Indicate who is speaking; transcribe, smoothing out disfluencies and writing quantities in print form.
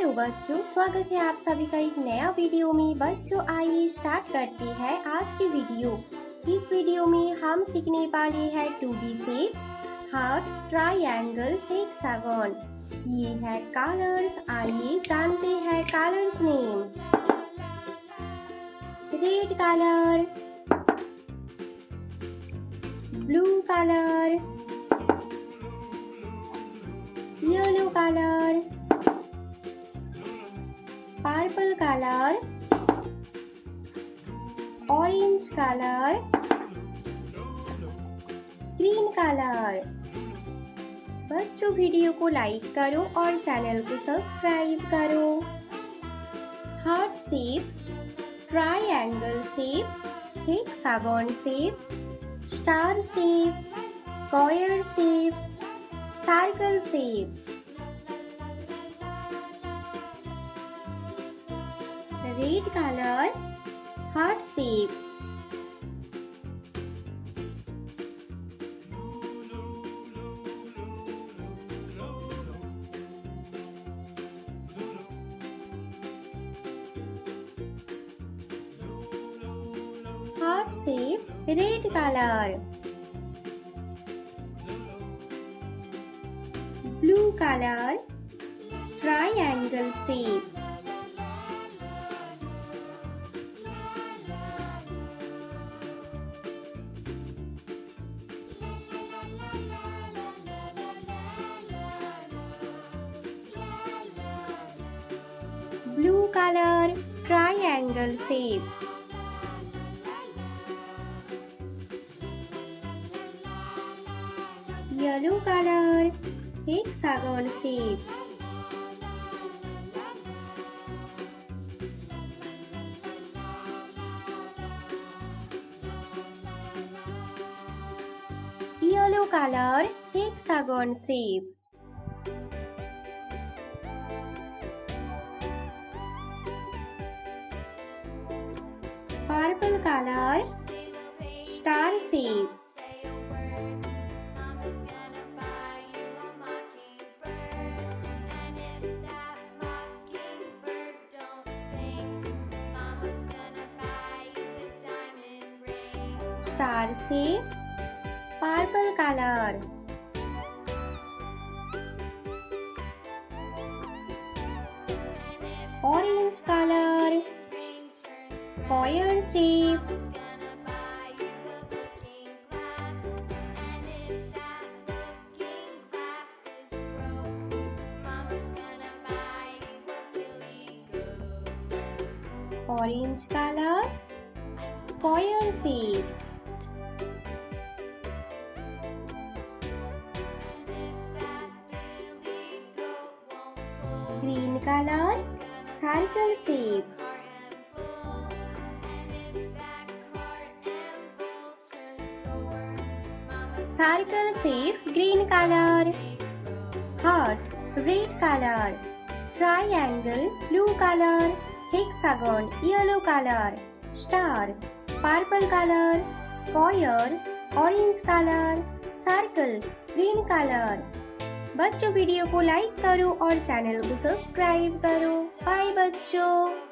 Speaker 1: Hello बच्चों, स्वागत है आप सभी का एक नया वीडियो में। बच्चों आइए स्टार्ट करते हैं आज की वीडियो। इस वीडियो में हम सीखने वाले हैं 2D shapes, heart, triangle, hexagon. ये है कलर्स। आइए जानते हैं colours name. Red colour, blue colour, yellow colour, purple colour, orange colour, green colour. बच्चों वीडियो को लाइक करो और चैनल को सब्सक्राइब करो। Heart shape, triangle shape, hexagon shape, star shape, square shape, circle shape. Red colour, heart shape, heart shape, red colour, blue colour, triangle shape, blue color, triangle shape, yellow color, hexagon shape, yellow color, hexagon shape, purple color, star shape, star shape, purple color, orange color, square shape, orange color, square shape, green color, circle shape, circle shape, green color, heart, red color, triangle, blue color, hexagon, yellow color, star, purple color, square, orange color, circle, green color। बच्चों video को like करो और channel को subscribe करो। Bye बच्चों।